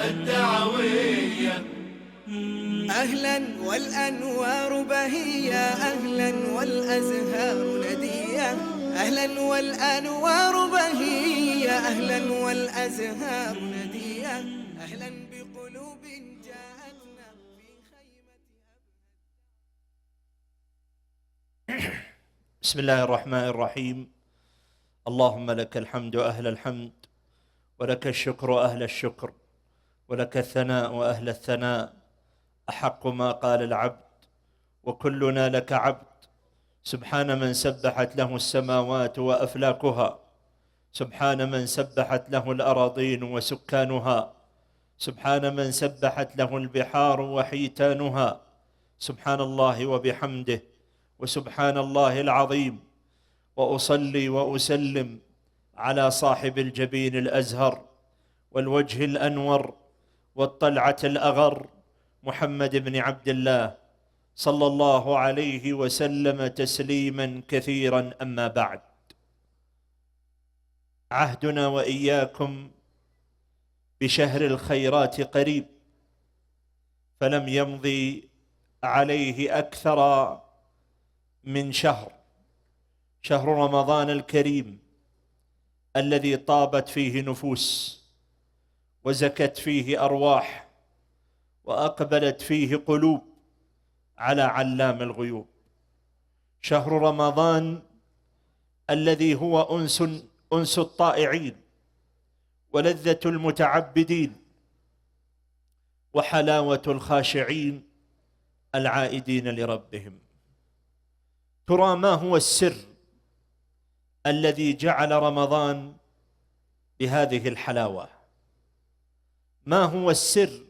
الدعوية. أهلا والأنوار بهية، أهلا والأزهار ندية، أهلا والأنوار بهية، أهلا والأزهار ندية، أهلا بقلوب جاءتنا في خيمة. بسم الله الرحمن الرحيم. اللهم لك الحمد أهل الحمد، ولك الشكر أهل الشكر، ولك الثناء أهل الثناء. أحق ما قال العبد وكلنا لك عبد. سبحان من سبحت له السماوات وأفلاكها، سبحان من سبحت له الأراضين وسكانها، سبحان من سبحت له البحار وحيتانها. سبحان الله وبحمده، وسبحان الله العظيم. وأصلي وأسلم على صاحب الجبين الأزهر والوجه الأنور والطلعة الأغر، محمد بن عبد الله، صلى الله عليه وسلم تسليما كثيرا. أما بعد، عهدنا وإياكم بشهر الخيرات قريب، فلم يمضي عليه أكثر من شهر رمضان الكريم، الذي طابت فيه نفوس وزكت فيه أرواح وأقبلت فيه قلوب على علام الغيوب. شهر رمضان الذي هو أنس الطائعين ولذة المتعبدين وحلاوة الخاشعين العائدين لربهم. ترى ما هو السر الذي جعل رمضان بهذه الحلاوة؟ ما هو السر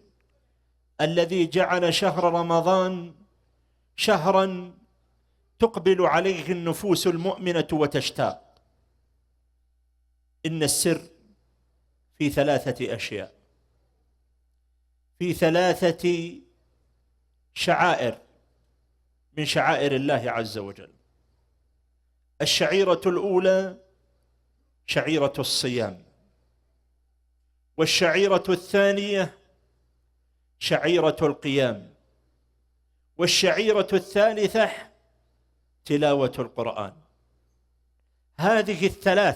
الذي جعل شهر رمضان شهرا تقبل عليه النفوس المؤمنة وتشتاق؟ إن السر في 3 أشياء، في 3 شعائر من شعائر الله عز وجل. الشعيرة الأولى شعيرة الصيام، والشعيرة الثانية شعيرة القيام، والشعيرة الثالثة تلاوة القرآن. هذه ال3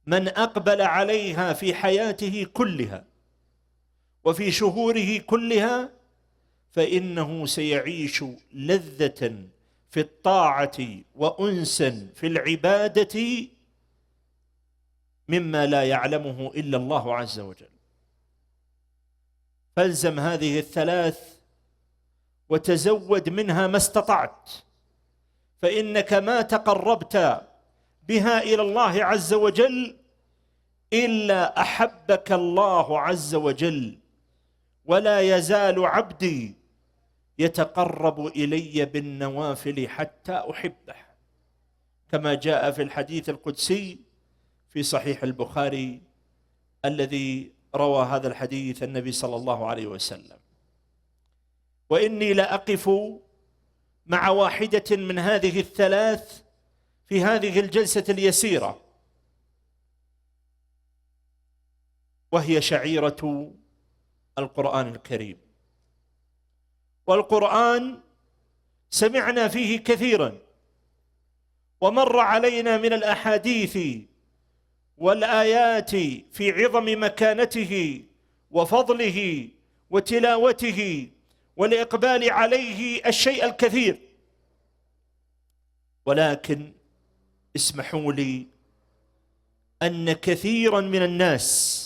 من أقبل عليها في حياته كلها وفي شهوره كلها فإنه سيعيش لذة في الطاعة وأنسا في العبادة مما لا يعلمه إلا الله عز وجل. فالزم هذه ال3 وتزود منها ما استطعت، فإنك ما تقربت بها إلى الله عز وجل إلا أحبك الله عز وجل. ولا يزال عبدي يتقرب إلي بالنوافل حتى أحبه، كما جاء في الحديث القدسي في صحيح البخاري الذي روى هذا الحديث النبي صلى الله عليه وسلم: وإني لأقف مع واحدة من هذه ال3 في هذه الجلسة اليسيرة، وهي شعيرة القرآن الكريم. والقرآن سمعنا فيه كثيرا، ومر علينا من الأحاديث والآيات في عظم مكانته وفضله وتلاوته والإقبال عليه الشيء الكثير. ولكن اسمحوا لي أن كثيرا من الناس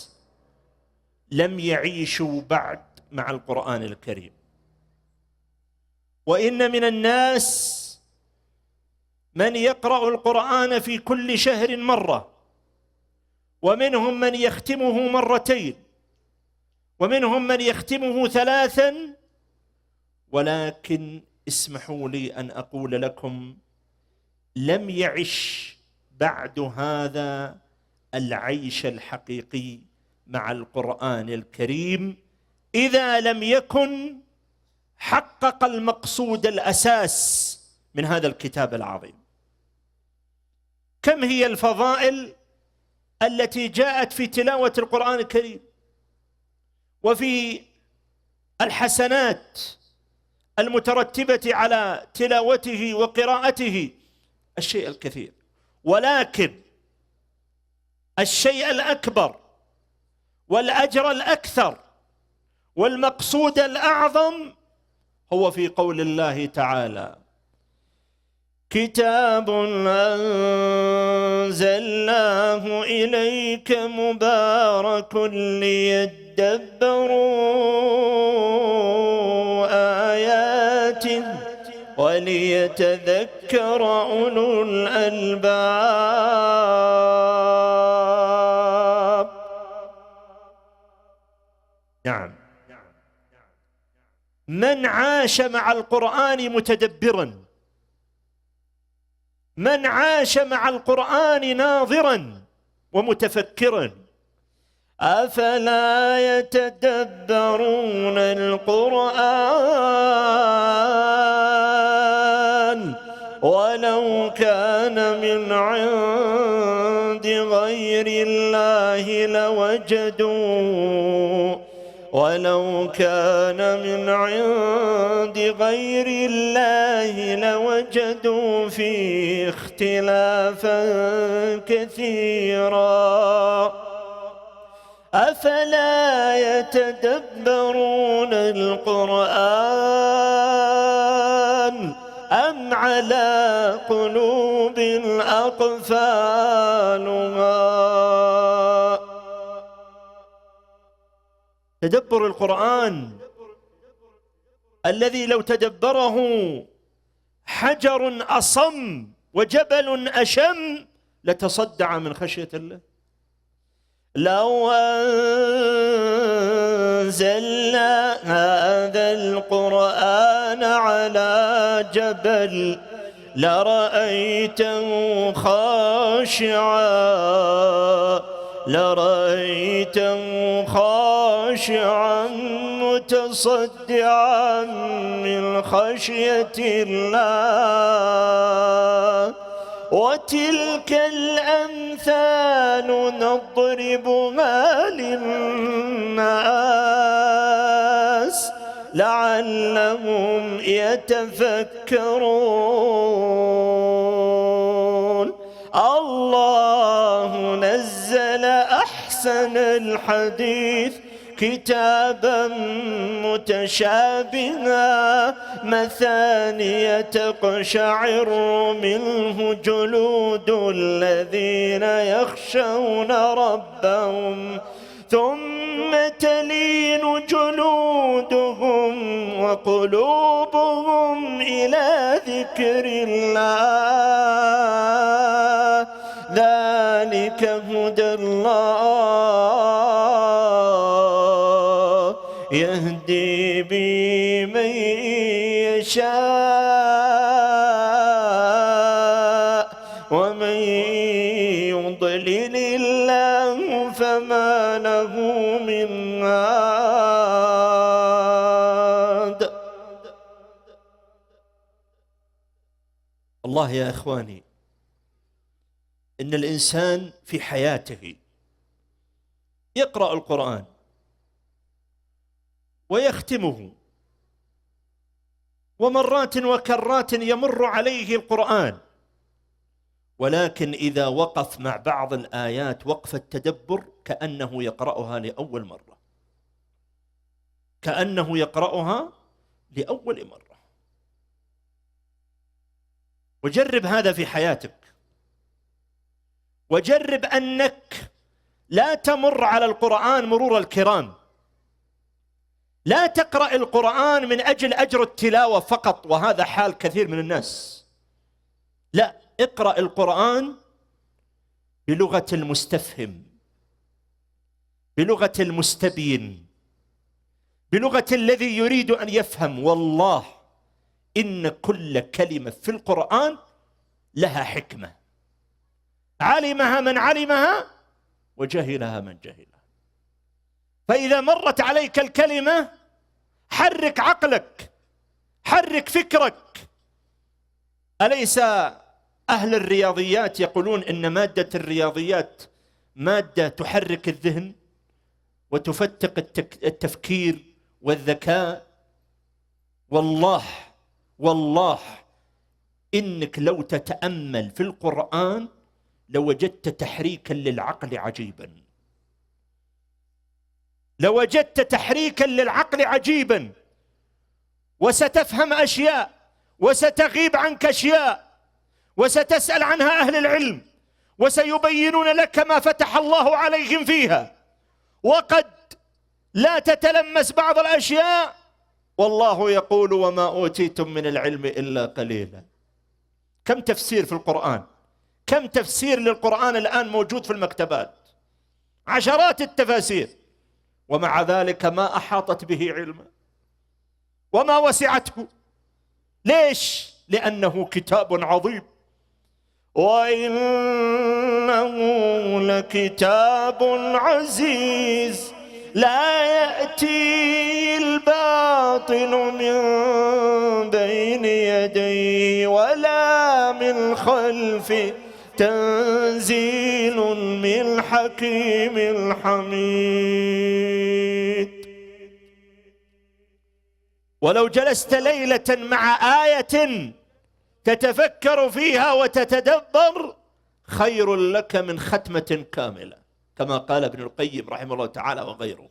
لم يعيشوا بعد مع القرآن الكريم. وإن من الناس من يقرأ القرآن في كل شهر مرة، ومنهم من يختمه 2 مرة، ومنهم من يختمه 3. ولكن اسمحوا لي أن أقول لكم لم يعش بعد هذا العيش الحقيقي مع القرآن الكريم إذا لم يكن حقق المقصود الأساس من هذا الكتاب العظيم. كم هي الفضائل التي جاءت في تلاوة القرآن الكريم؟ وفي الحسنات المترتبة على تلاوته وقراءته الشيء الكثير، ولكن الشيء الأكبر والأجر الأكثر والمقصود الأعظم هو في قول الله تعالى: كتاب أنزلناه إليك مبارك ليدبروا آياته وليتذكر أولو الألباب. نعم، من عاش مع القرآن متدبرا، من عاش مع القرآن ناظرا ومتفكرا، أفلا يتدبرون القرآن ولو كان من عند غير الله لوجدوا فيه اختلافا كثيرا. أفلا يتدبرون القرآن أم على قلوب أقفالها. تدبر القرآن الذي لو تدبره حجر أصم وجبل أشم لتصدع من خشية الله. لو أنزلنا هذا القرآن على جبل لرأيته خاشعا متصدعا من خشية الله. وتلك الأمثال نضربها للناس لعلهم يتفكرون. الله نزل أحسن الحديث كتابا متشابها مثانية تقشعر منه جلود الذين يخشون ربهم ثم تلين جلودهم وقلوبهم إلى ذكر الله. ذلك هدى الله يهدي به من يشاء ومن يضلل الله فما له من هاد. الله يا إخواني، إن الإنسان في حياته يقرأ القرآن ويختمه، ومرات وكرات يمر عليه القرآن، ولكن إذا وقف مع بعض الآيات وقف التدبر كأنه يقرأها لأول مرة، كأنه يقرأها لأول مرة. وجرب هذا في حياتك، وجرب أنك لا تمر على القرآن مرور الكرام، لا تقرأ القرآن من أجل أجر التلاوة فقط، وهذا حال كثير من الناس. لا، اقرأ القرآن بلغة المستفهم، بلغة المستبين، بلغة الذي يريد أن يفهم. والله إن كل كلمة في القرآن لها حكمة، علمها من علمها وجهلها من جهلها. فإذا مرت عليك الكلمة حرك عقلك، حرك فكرك. أليس أهل الرياضيات يقولون إن مادة الرياضيات مادة تحرك الذهن وتفتق التفكير والذكاء. والله إنك لو تتأمل في القرآن لوجدت تحريكا للعقل عجيبا، لوجدت تحريكا للعقل عجيبا، وستفهم أشياء وستغيب عنك أشياء وستسأل عنها أهل العلم وسيبينون لك ما فتح الله عليهم فيها، وقد لا تتلمس بعض الأشياء والله يقول وما أوتيتم من العلم إلا قليلا. كم تفسير في القرآن، كم تفسير للقرآن الآن موجود في المكتبات، عشرات التفاسير، ومع ذلك ما أحاطت به علما وما وسعته. ليش؟ لأنه كتاب عظيم، وإنه لكتاب عزيز لا يأتي الباطل من بين يديه ولا من خلفه تنزيل من حكيم حميد. ولو جلست ليلة مع آية تتفكر فيها وتتدبر خير لك من ختمة كاملة، كما قال ابن القيم رحمه الله تعالى وغيره.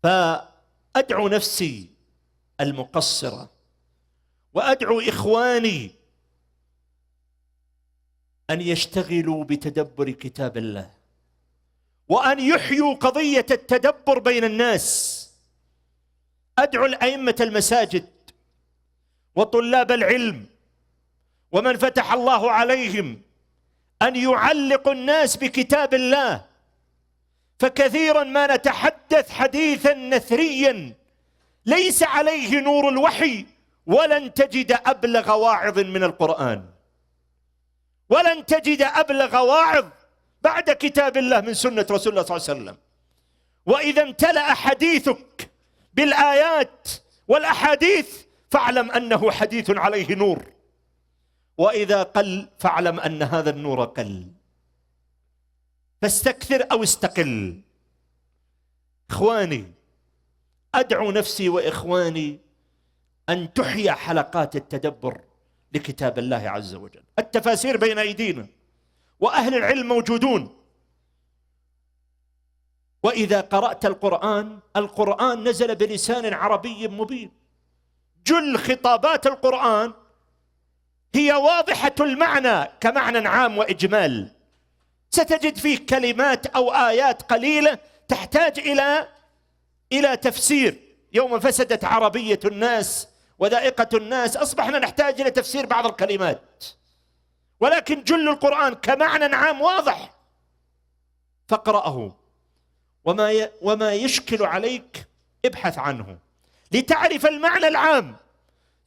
فأدعو نفسي المقصرة وأدعو إخواني أن يشتغلوا بتدبر كتاب الله، وأن يحيوا قضية التدبر بين الناس. أدعو الأئمة المساجد وطلاب العلم ومن فتح الله عليهم أن يعلقوا الناس بكتاب الله، فكثيرا ما نتحدث حديثا نثريا ليس عليه نور الوحي، ولن تجد أبلغ واعظ من القرآن، ولن تجد أبلغ واعظ بعد كتاب الله من سنة رسول الله صلى الله عليه وسلم. وإذا امتلأ حديثك بالآيات والأحاديث فاعلم أنه حديث عليه نور، وإذا قل فاعلم أن هذا النور قل، فاستكثر أو استقل. إخواني، أدعو نفسي وإخواني أن تحيا حلقات التدبر لكتاب الله عز وجل. التفاسير بين أيدينا وأهل العلم موجودون، وإذا قرأت القرآن نزل بلسان عربي مبين. جل خطابات القرآن هي واضحة المعنى كمعنى عام وإجمال، ستجد فيه كلمات أو آيات قليلة تحتاج إلى تفسير. يوم فسدت عربية الناس وذائقة الناس أصبحنا نحتاج إلى تفسير بعض الكلمات، ولكن جل القرآن كمعنى عام واضح، فاقرأه، وما يشكل عليك ابحث عنه لتعرف المعنى العام،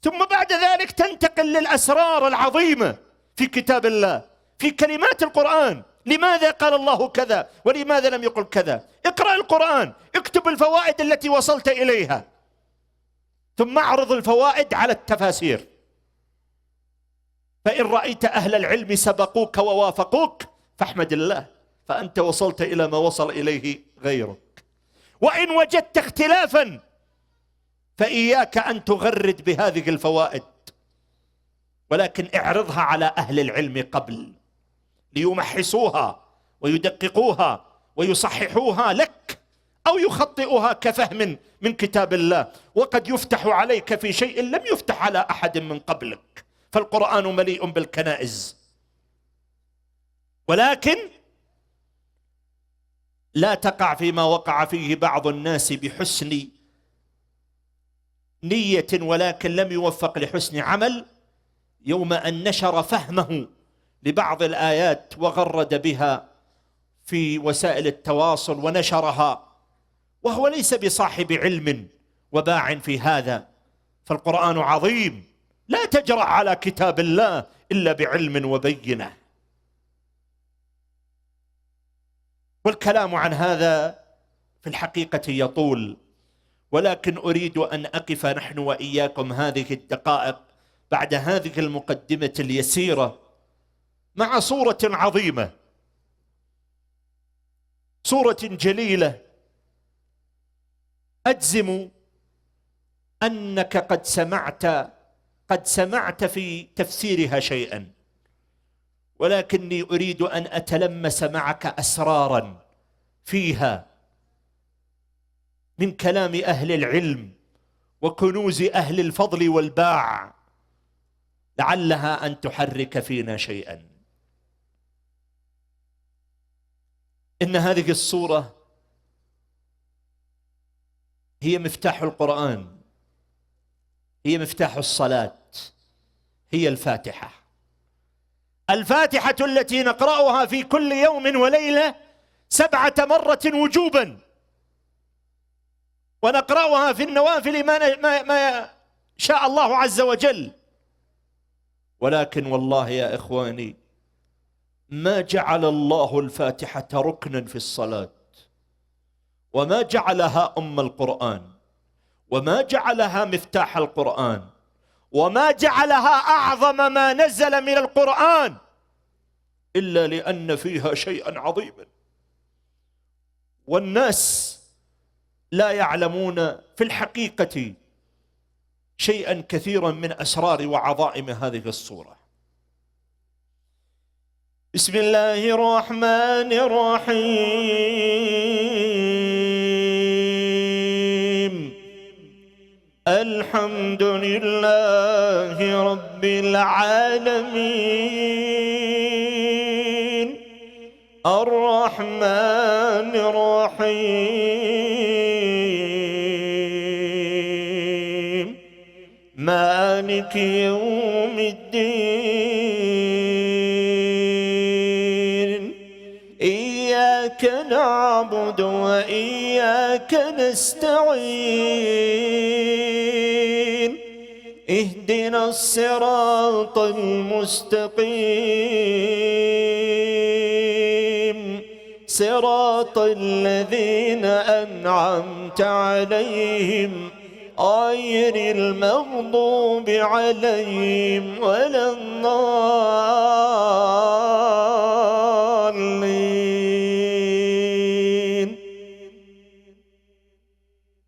ثم بعد ذلك تنتقل للأسرار العظيمة في كتاب الله، في كلمات القرآن. لماذا قال الله كذا ولماذا لم يقل كذا؟ اقرأ القرآن، اكتب الفوائد التي وصلت إليها، ثم اعرض الفوائد على التفاسير. فإن رأيت أهل العلم سبقوك ووافقوك فاحمد الله، فأنت وصلت إلى ما وصل إليه غيرك. وإن وجدت اختلافا فإياك أن تغرد بهذه الفوائد، ولكن اعرضها على أهل العلم قبل ليمحصوها ويدققوها ويصححوها لك، أو يخطئوها كفهم من كتاب الله. وقد يفتح عليك في شيء لم يفتح على أحد من قبلك، فالقرآن مليء بالكنائز. ولكن لا تقع فيما وقع فيه بعض الناس بحسن نية ولكن لم يوفق لحسن عمل، يوم أن نشر فهمه لبعض الآيات وغرد بها في وسائل التواصل ونشرها وهو ليس بصاحب علم وباع في هذا. فالقرآن عظيم، لا تجرأ على كتاب الله إلا بعلم وبينة. والكلام عن هذا في الحقيقة يطول، ولكن أريد أن أقف نحن وإياكم هذه الدقائق بعد هذه المقدمة اليسيرة مع صورة عظيمة، سورة جليلة أجزم أنك قد سمعت في تفسيرها شيئا، ولكني أريد أن أتلمس معك أسرارا فيها من كلام أهل العلم وكنوز أهل الفضل والباع، لعلها أن تحرك فينا شيئا. إن هذه السورة هي مفتاح القرآن، هي مفتاح الصلاة، هي الفاتحة. الفاتحة التي نقرأها في كل يوم وليلة 7 مرات وجوبا، ونقرأها في النوافل ما شاء الله عز وجل. ولكن والله يا إخواني ما جعل الله الفاتحة ركنا في الصلاة، وما جعلها أم القرآن، وما جعلها مفتاح القرآن، وما جعلها أعظم ما نزل من القرآن، إلا لأن فيها شيئا عظيما، والناس لا يعلمون في الحقيقة شيئا كثيرا من أسرار وعظائم هذه السورة. بسم الله الرحمن الرحيم. الحمد لله رب العالمين، الرحمن الرحيم، مالك يوم الدين، إياك نعبد وإياك نستعين، اهدنا الصراط المستقيم، صراط الذين أنعمت عليهم غير المغضوب عليهم ولا الضالين،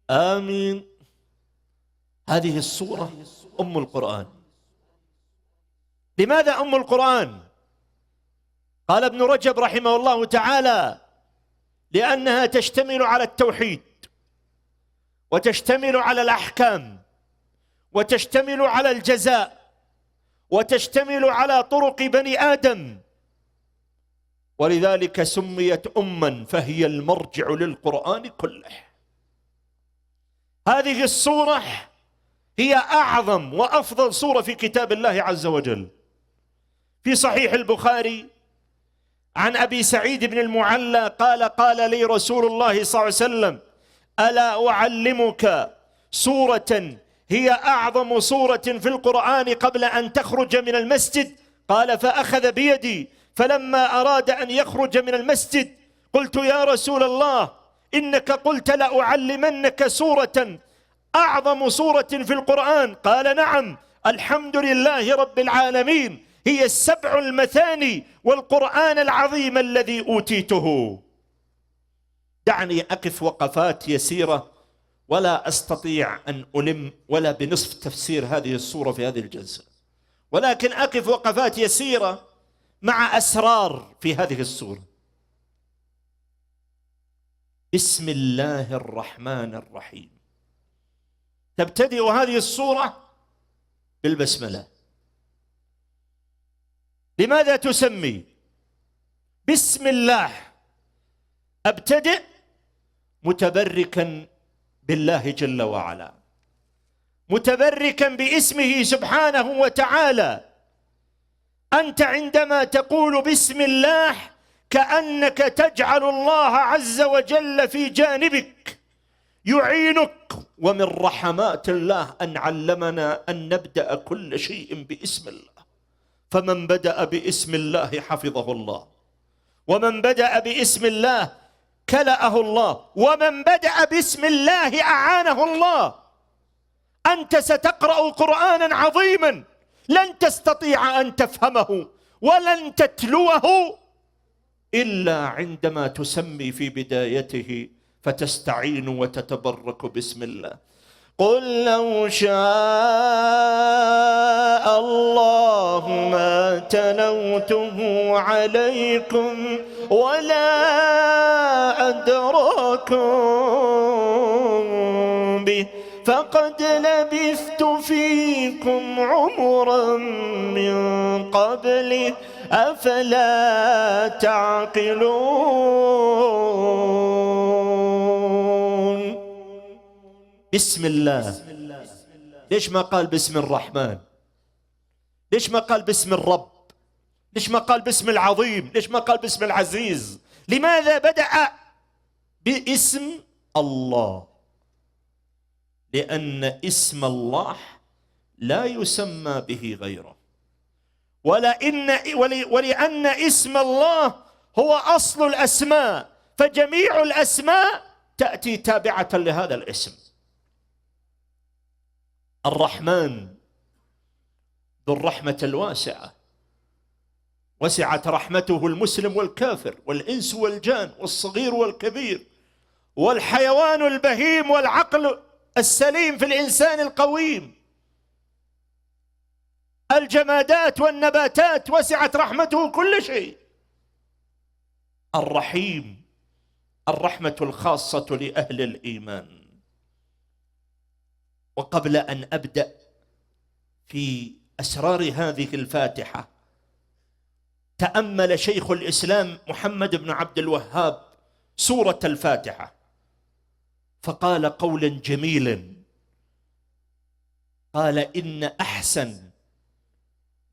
آمين. هذه السورة أم القرآن. لماذا أم القرآن؟ قال ابن رجب رحمه الله تعالى: لأنها تشتمل على التوحيد، وتشتمل على الأحكام، وتشتمل على الجزاء، وتشتمل على طرق بني آدم، ولذلك سميت أما، فهي المرجع للقرآن كله. هذه السورة هي أعظم وأفضل سورة في كتاب الله عز وجل. في صحيح البخاري عن أبي سعيد بن المعلى قال: قال لي رسول الله صلى الله عليه وسلم: ألا أعلمك سورة هي أعظم سورة في القرآن قبل أن تخرج من المسجد؟ قال: فأخذ بيدي، فلما أراد أن يخرج من المسجد قلت: يا رسول الله، إنك قلت لأعلمنك سورة أعظم سورة في القرآن. قال: نعم، الحمد لله رب العالمين، هي 7 المثاني والقرآن العظيم الذي أوتيته. دعني أقف وقفات يسيرة، ولا أستطيع أن ألم ولا بنصف تفسير هذه السورة في هذه الجلسة، ولكن أقف وقفات يسيرة مع أسرار في هذه السورة. بسم الله الرحمن الرحيم. تبتدئ هذه السورة بالبسملة. لماذا تسمي بسم الله؟ أبتدئ متبركا بالله جل وعلا، متبركا باسمه سبحانه وتعالى. أنت عندما تقول بسم الله كأنك تجعل الله عز وجل في جانبك يعينك. ومن رحمات الله أن علمنا أن نبدأ كل شيء باسم الله، فمن بدأ باسم الله حفظه الله، ومن بدأ باسم الله كلأه الله، ومن بدأ باسم الله أعانه الله. أنت ستقرأ قرآنا عظيما لن تستطيع أن تفهمه ولن تتلوه إلا عندما تسمي في بدايته فتستعين وتتبرك باسم الله. قل لو شاء الله ما تلوته عليكم ولا أدراكم به فقد لبثت فيكم عمرا من قبله أفلا تعقلون. بسم الله. ليش ما قال باسم الرحمن؟ ليش ما قال باسم الرب؟ ليش ما قال باسم العظيم؟ ليش ما قال باسم العزيز؟ لماذا بدأ باسم الله؟ لأن اسم الله لا يسمى به غيره، ولأن اسم الله هو أصل الأسماء، فجميع الأسماء تأتي تابعة لهذا الاسم. الرحمن ذو الرحمة الواسعة، وسعت رحمته المسلم والكافر والإنس والجان والصغير والكبير والحيوان البهيم والعقل السليم في الإنسان القويم، الجمادات والنباتات، وسعت رحمته كل شيء. الرحيم الرحمة الخاصة لأهل الإيمان. وقبل أن أبدأ في أسرار هذه الفاتحة، تأمل شيخ الإسلام محمد بن عبد الوهاب سورة الفاتحة فقال قولا جميلا، قال: إن أحسن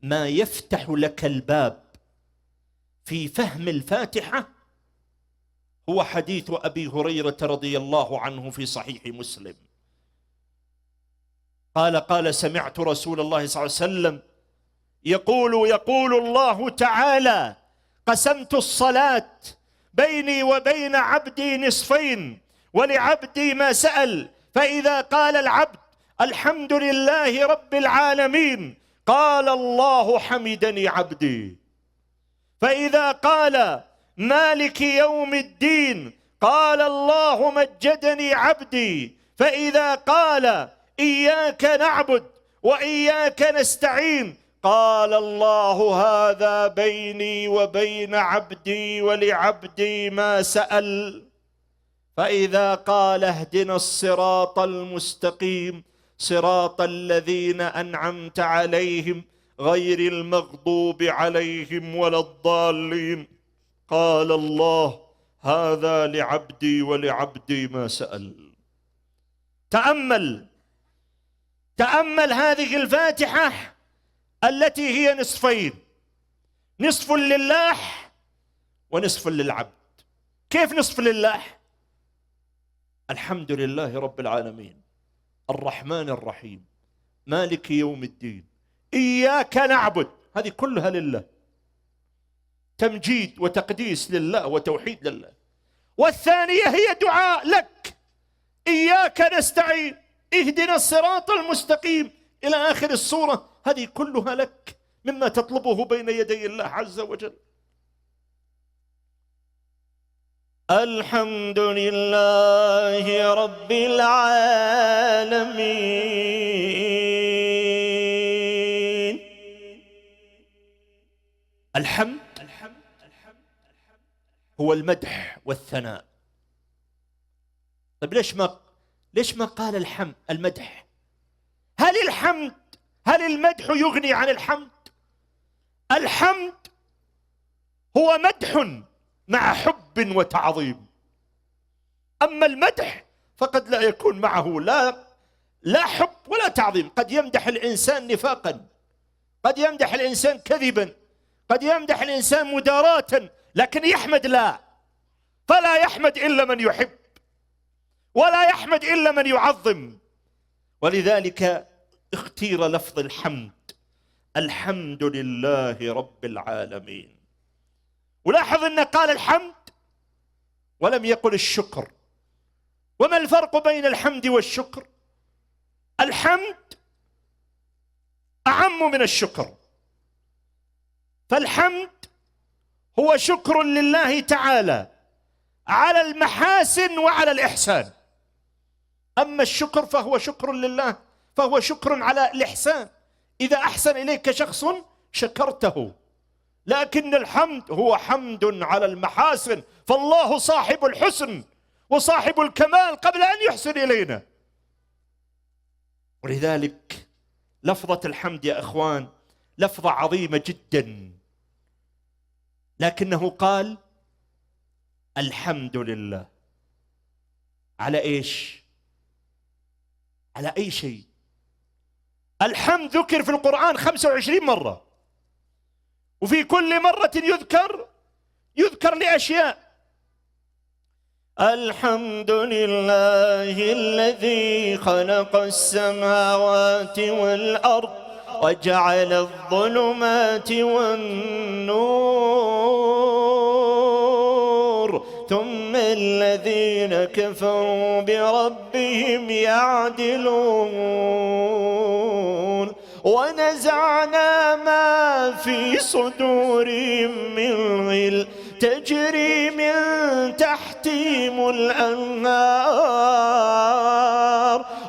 ما يفتح لك الباب في فهم الفاتحة هو حديث أبي هريرة رضي الله عنه في صحيح مسلم. قال سمعت رسول الله صلى الله عليه وسلم يقول الله تعالى: قسمت الصلاة بيني وبين عبدي نصفين ولعبدي ما سأل، فإذا قال العبد الحمد لله رب العالمين قال الله حمدني عبدي، فإذا قال مالك يوم الدين قال الله مجدني عبدي، فإذا قال إياك نعبد وإياك نستعين قال الله هذا بيني وبين عبدي ولعبدي ما سأل، فإذا قال اهدنا الصراط المستقيم صراط الذين أنعمت عليهم غير المغضوب عليهم ولا الضالين قال الله هذا لعبدي ولعبدي ما سأل. تأمل هذه الفاتحة التي هي نصفين، نصف لله ونصف للعبد. كيف نصف لله؟ الحمد لله رب العالمين الرحمن الرحيم مالك يوم الدين إياك نعبد، هذه كلها لله، تمجيد وتقديس لله وتوحيد لله. والثانية هي دعاء لك، إياك نستعين اهدنا الصراط المستقيم إلى آخر السورة، هذه كلها لك مما تطلبه بين يدي الله عز وجل. الحمد لله رب العالمين. الحمد هو المدح والثناء. طيب ليش ما قال الحمد المدح؟ هل المدح يغني عن الحمد؟ الحمد هو مدح مع حب وتعظيم، أما المدح فقد لا يكون معه لا حب ولا تعظيم. قد يمدح الإنسان نفاقا، قد يمدح الإنسان كذبا، قد يمدح الإنسان مداراة، لكن يحمد لا، فلا يحمد إلا من يحب ولا يحمد إلا من يعظم. ولذلك اختير لفظ الحمد، الحمد لله رب العالمين. ولاحظ أنه قال الحمد ولم يقل الشكر. وما الفرق بين الحمد والشكر؟ الحمد أعم من الشكر، فالحمد هو شكر لله تعالى على المحاسن وعلى الإحسان. أما الشكر فهو شكر لله، فهو شكر على الإحسان. إذا أحسن إليك شخص شكرته، لكن الحمد هو حمد على المحاسن، فالله صاحب الحسن وصاحب الكمال قبل أن يحسن إلينا. ولذلك لفظة الحمد يا أخوان لفظة عظيمة جدا، لكنه قال الحمد لله على إيش؟ على أي شيء؟ الحمد ذكر في القرآن 25 مرة، وفي كل مرة يذكر لأشياء. الحمد لله الذي خلق السماوات والأرض وجعل الظلمات والنور ثم الذين كفروا بربهم يعدلون ونزعنا ما في صدورهم من غل تجري من تحتهم الأنهار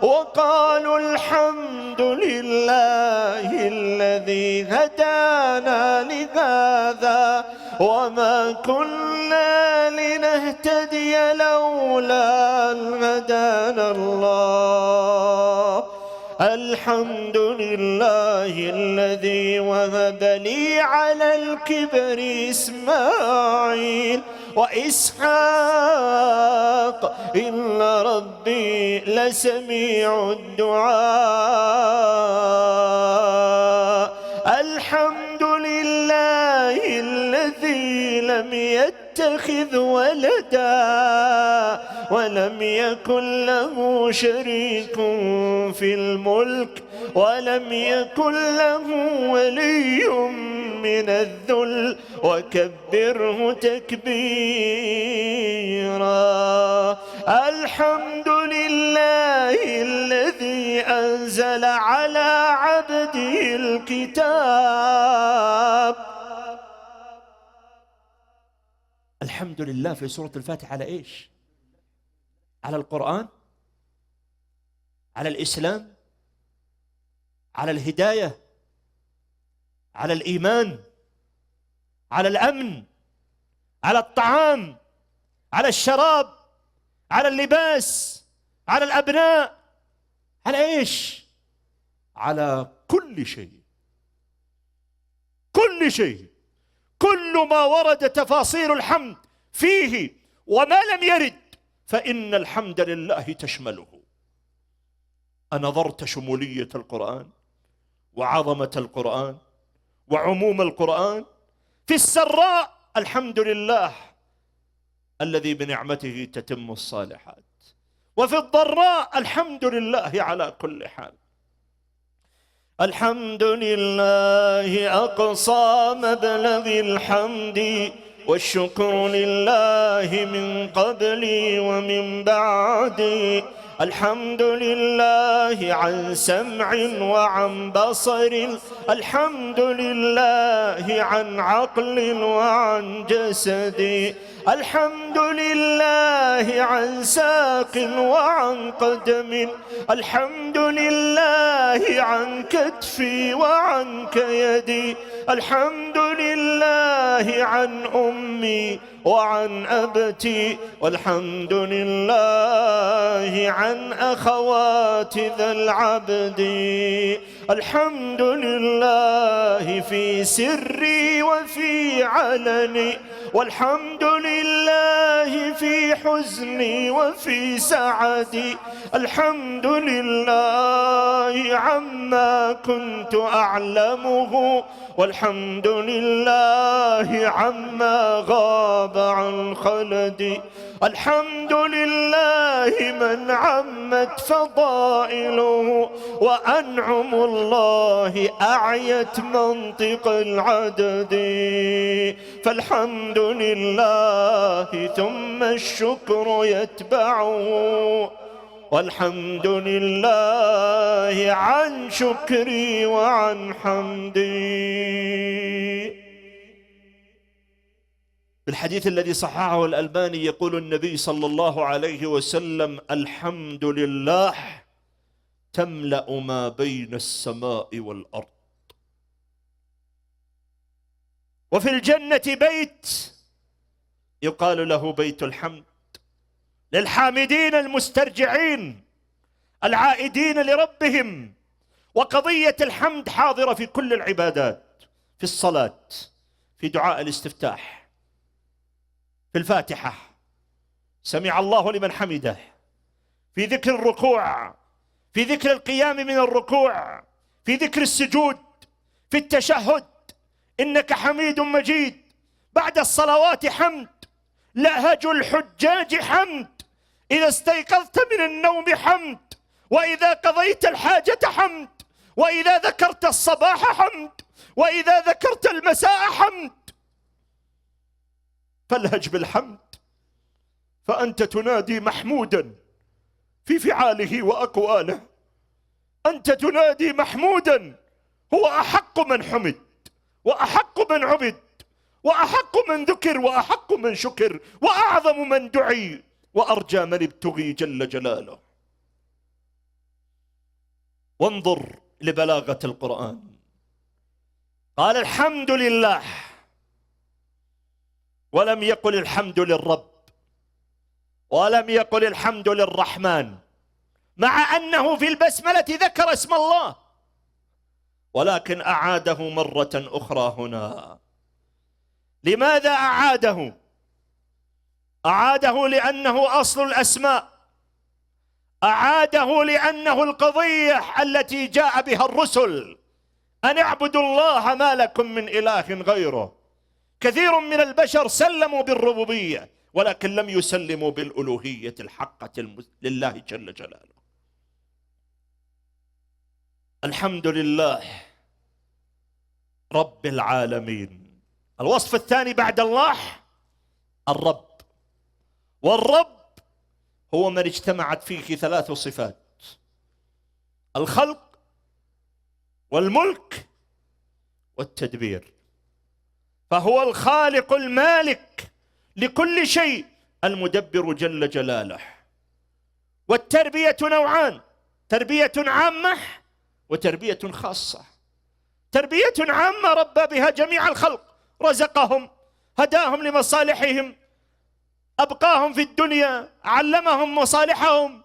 وقالوا الحمد لله الذي هدانا لهذا وما كنا لنهتدي لولا أن هدانا الله. الحمد لله الذي وهب لي على الكبر إسماعيل وإسحاق إن ربي لسميع الدعاء. الحمد لله الذي لم يتخذ ولدا ولم يكن له شريك في الملك ولم يكن له ولي من الذل وكبره تكبيرا. الحمد لله الذي أنزل على عبده الكتاب. الحمد لله في سورة الفاتحة على إيش؟ على القرآن، على الإسلام، على الهداية، على الإيمان، على الأمن، على الطعام، على الشراب، على اللباس، على الأبناء، على إيش؟ على كل شيء. كل شيء، كل ما ورد تفاصيل الحمد فيه وما لم يرد فإن الحمد لله تشمله. أنظرت شمولية القرآن وعظمة القرآن وعموم القرآن؟ في السراء الحمد لله الذي بنعمته تتم الصالحات، وفي الضراء الحمد لله على كل حال. الحمد لله أقصى مبلغ الحمد والشكر لله من قبلي ومن بعدي. الحمد لله عن سمع وعن بصر، الحمد لله عن عقل وعن جسد، الحمد لله عن ساق وعن قدم، الحمد لله عن كتفي وعن كيدي، الحمد لله عن أمي وعن أبتي، والحمد لله عن أخوات ذا العبد. الحمد لله في سري وفي علني، والحمد لله في حزني وفي سعدي، الحمد لله عما كنت أعلمه، والحمد لله عما غاب عن خلدي. الحمد لله من عمت فضائله، وأنعم الله أعيت منطق العدد. فالحمد لله ثم الشكر يتبعه، والحمد لله عن شكري وعن حمدي. الحديث الذي صححه الألباني يقول النبي صلى الله عليه وسلم: الحمد لله تملأ ما بين السماء والأرض. وفي الجنة بيت يقال له بيت الحمد، للحامدين المسترجعين العائدين لربهم. وقضية الحمد حاضرة في كل العبادات، في الصلاة، في دعاء الاستفتاح، في الفاتحة، سمع الله لمن حمده، في ذكر الركوع، في ذكر القيام من الركوع، في ذكر السجود، في التشهد، إنك حميد مجيد. بعد الصلوات حمد، لهج الحجاج حمد، إذا استيقظت من النوم حمد، وإذا قضيت الحاجة حمد، وإذا ذكرت الصباح حمد، وإذا ذكرت المساء حمد. فالهج بالحمد، فأنت تنادي محمودا في فعاله وأقواله، أنت تنادي محمودا، هو أحق من حمد، وأحق من عبد، وأحق من ذكر، وأحق من شكر، وأعظم من دعي، وأرجى من ابتغي جل جلاله. وانظر لبلاغة القرآن، قال الحمد لله، ولم يقل الحمد للرب، ولم يقل الحمد للرحمن، مع أنه في البسملة ذكر اسم الله، ولكن أعاده مرة أخرى هنا. لماذا أعاده؟ أعاده لأنه أصل الأسماء، أعاده لأنه القضية التي جاء بها الرسل، أن اعبدوا الله ما لكم من إله غيره. كثير من البشر سلموا بالربوبية، ولكن لم يسلموا بالألوهية الحقة لله جل جلاله. الحمد لله رب العالمين. الوصف الثاني بعد الله الرب، والرب هو من اجتمعت فيه ثلاث صفات: الخلق والملك والتدبير. فهو الخالق المالك لكل شيء، المدبر جل جلاله. والتربية نوعان: تربية عامة وتربية خاصة. تربية عامة ربى بها جميع الخلق، رزقهم، هداهم لمصالحهم، أبقاهم في الدنيا، علمهم مصالحهم.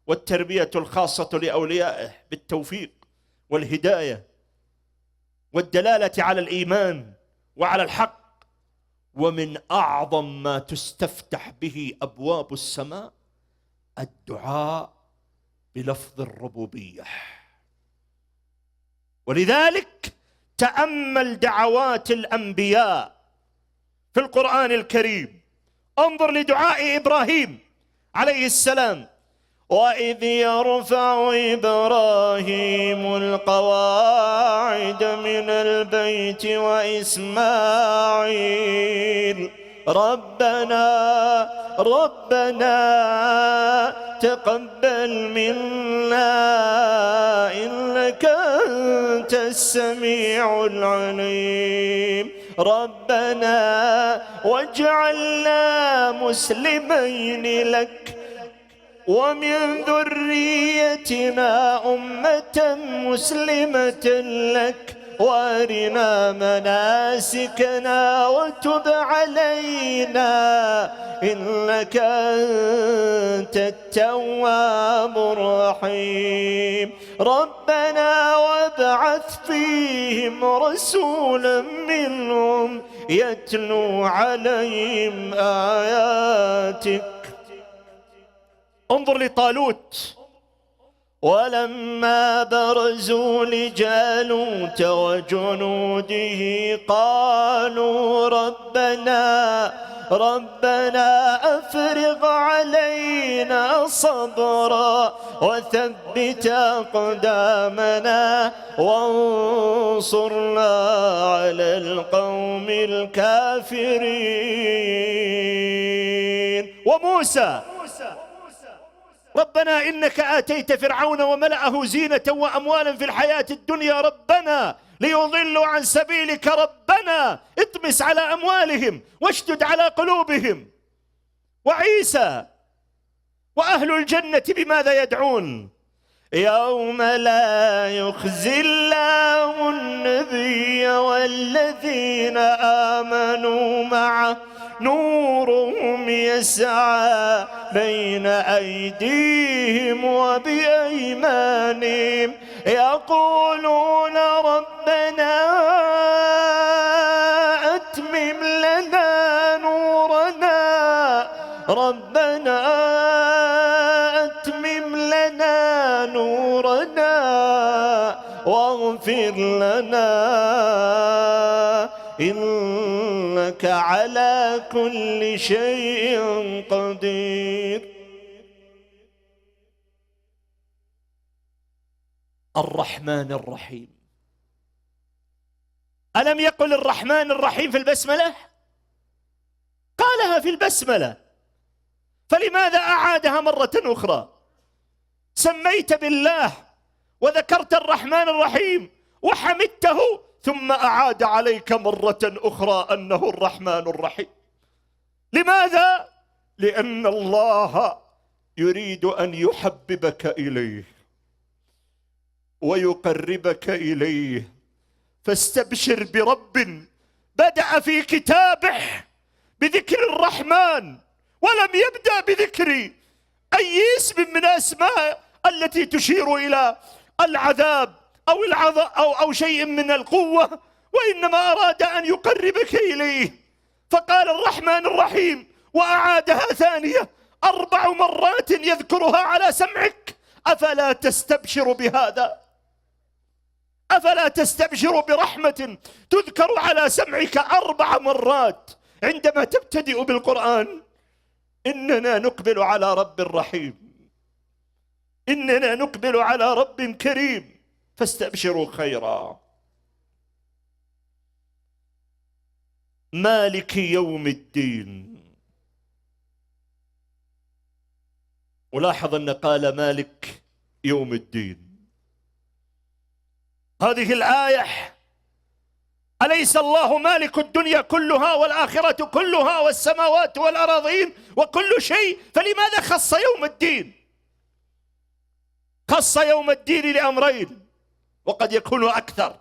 والتربية الخاصة لأوليائه بالتوفيق والهداية والدلالة على الإيمان وعلى الحق. ومن أعظم ما تستفتح به أبواب السماء الدعاء بلفظ الربوبية. ولذلك تأمل دعوات الأنبياء في القرآن الكريم. انظر لدعاء إبراهيم عليه السلام: وإذ يرفع إبراهيم القواعد من البيت وإسماعيل ربنا تقبل منا إنك أنت السميع العليم ربنا واجعلنا مسلمين لك ومن ذريتنا أمة مسلمة لك وارنا مناسكنا وتب علينا إنك أنت التواب الرحيم ربنا وابعث فيهم رسولا منهم يتلو عليهم آياتك. انظر لطالوت: ولما برزوا لجالوت وجنوده قالوا ربنا أفرغ علينا صبرا وثبت أقدامنا وانصرنا على القوم الكافرين. وموسى: ربنا إنك آتيت فرعون وملأه زينة وأموالا في الحياة الدنيا ربنا ليضلوا عن سبيلك ربنا اطمس على أموالهم واشدد على قلوبهم. وعيسى وأهل الجنة بماذا يدعون؟ يوم لا يخزي الله النبي والذين آمنوا معه نورهم يسعى بين أيديهم وبأيمانهم يقولون ربنا أتمم لنا نورنا، ربنا أتمم لنا نورنا واغفر لنا إنك على كل شيء قدير. الرحمن الرحيم. ألم يقل الرحمن الرحيم في البسملة؟ قالها في البسملة، فلماذا أعادها مرة أخرى؟ سميت بالله وذكرت الرحمن الرحيم وحمدته، ثم أعاد عليك مرة أخرى أنه الرحمن الرحيم. لماذا؟ لأن الله يريد أن يحببك إليه ويقربك إليه، فاستبشر برب بدأ في كتابه بذكر الرحمن ولم يبدأ بذكر أي اسم من أسماء التي تشير إلى العذاب أو شيء من القوة، وإنما أراد أن يقربك إليه فقال الرحمن الرحيم، وأعادها ثانية 4 مرات يذكرها على سمعك. أفلا تستبشر بهذا؟ أفلا تستبشر برحمة تذكر على سمعك 4 مرات عندما تبتدئ بالقرآن؟ إننا نقبل على رب رحيم، إننا نقبل على رب كريم، فاستبشروا خيرا. مالك يوم الدين. ولاحظ أن قال مالك يوم الدين. هذه الآية، أليس الله مالك الدنيا كلها والآخرة كلها والسماوات والأراضين وكل شيء؟ فلماذا خص يوم الدين؟ خص يوم الدين لأمرين وقد يكون أكثر.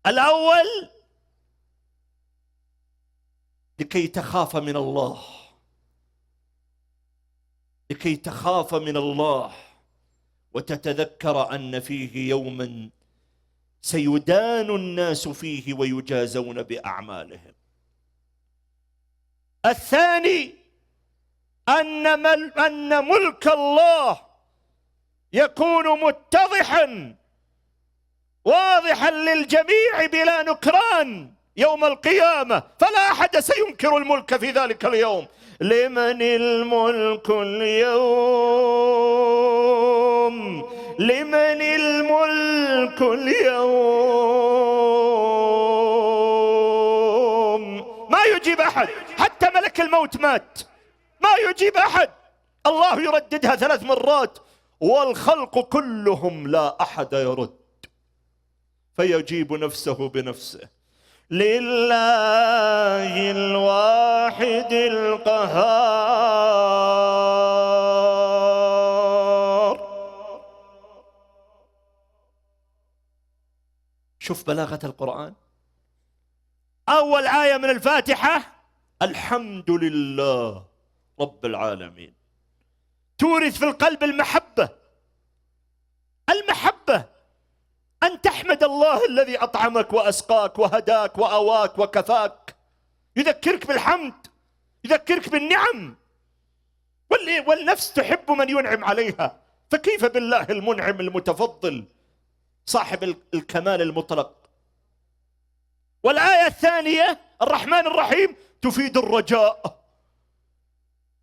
الأول لكي تخاف من الله، لكي تخاف من الله وتتذكر أن فيه يوما سيدان الناس فيه ويجازون بأعمالهم. الثاني أن ملك الله يكون متضحا واضحا للجميع بلا نكران يوم القيامة، فلا أحد سينكر الملك في ذلك اليوم. لمن الملك اليوم، لمن الملك اليوم. ما يجيب أحد، حتى ملك الموت مات، ما يجيب أحد. الله يرددها 3 مرات والخلق كلهم لا أحد يرد، فيجيب نفسه بنفسه. لله الواحد القهار. شوف بلاغة القرآن. أول آية من الفاتحة الحمد لله رب العالمين، تورث في القلب المحبة. المحبة أن تحمد الله الذي أطعمك وأسقاك وهداك وأواك وكفاك، يذكرك بالحمد، يذكرك بالنعم، والنفس تحب من ينعم عليها، فكيف بالله المنعم المتفضل صاحب الكمال المطلق. والآية الثانية الرحمن الرحيم تفيد الرجاء،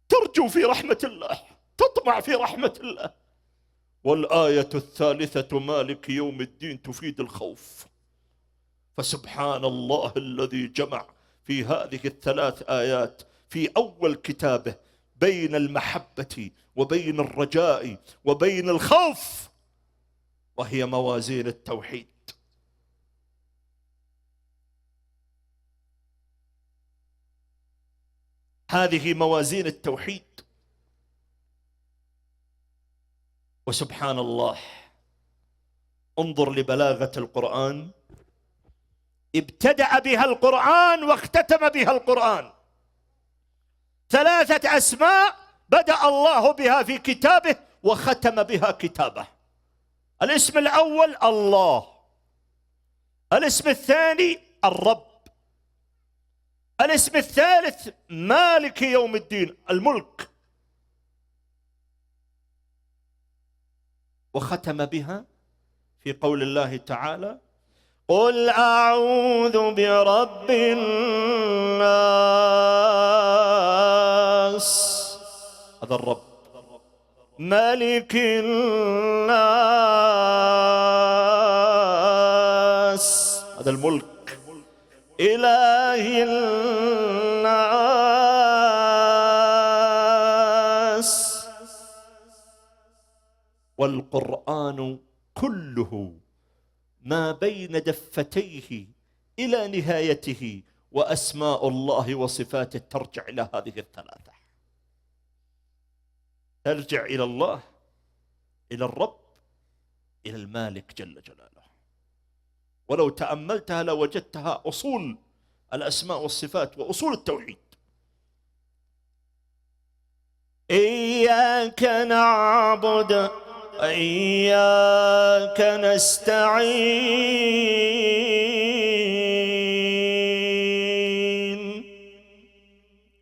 ترجو في رحمة الله، تطمع في رحمة الله. والآية الثالثة مالك يوم الدين تفيد الخوف. فسبحان الله الذي جمع في هذه ال3 آيات في أول كتابه بين المحبة وبين الرجاء وبين الخوف، وهي موازين التوحيد. هذه موازين التوحيد. وسبحان الله، انظر لبلاغة القرآن، ابتدأ بها القرآن واختتم بها القرآن. 3 أسماء بدأ الله بها في كتابه وختم بها كتابه. الاسم الأول الله، الاسم الثاني الرب، الاسم الثالث مالك يوم الدين، الملك. وختم بها في قول الله تعالى: قل أعوذ برب الناس، هذا الرب، ملك الناس، هذا الملك، إله الناس. والقرآن كله ما بين دفتيه إلى نهايته، وأسماء الله وصفاته ترجع إلى هذه الثلاثة، ترجع إلى الله، إلى الرب، إلى المالك جل جلاله. ولو تأملتها لوجدتها أصول الأسماء والصفات وأصول التوحيد. إياك نعبد وإياك نستعين.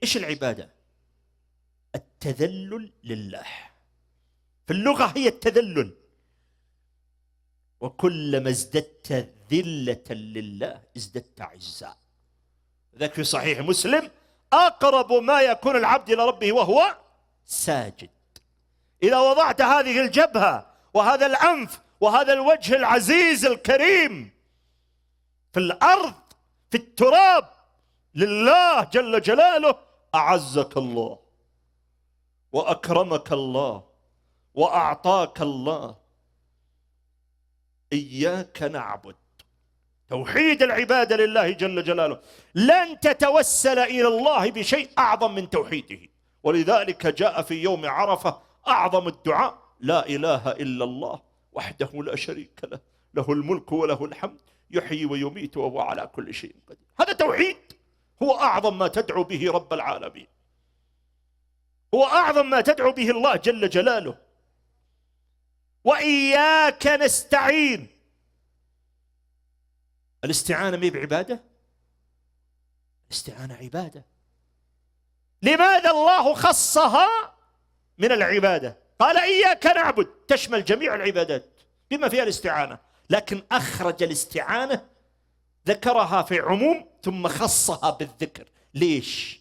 إيش العبادة؟ التذلل لله، في اللغة هي التذلل. وكلما ازددت ذلة لله ازددت عزا. ذاك في صحيح مسلم: أقرب ما يكون العبد إلى ربه وهو ساجد. إذا وضعت هذه الجبهة وهذا الأنف وهذا الوجه العزيز الكريم في الأرض، في التراب، لله جل جلاله، أعزك الله وأكرمك الله وأعطاك الله. إياك نعبد، توحيد العبادة لله جل جلاله. لن تتوسل إلى الله بشيء أعظم من توحيده. ولذلك جاء في يوم عرفة أعظم الدعاء: لا إله إلا الله وحده لا شريك له، له الملك وله الحمد، يحيي ويميت وهو على كل شيء قدير. هذا توحيد، هو أعظم ما تدعو به رب العالمين، هو أعظم ما تدعو به الله جل جلاله. وإياك نستعين، الاستعانة ما بعبادة؟ الاستعانة عبادة. لماذا الله خصها من العبادة؟ قال إياك نعبد، تشمل جميع العبادات بما فيها الاستعانة، لكن أخرج الاستعانة، ذكرها في عموم ثم خصها بالذكر. ليش؟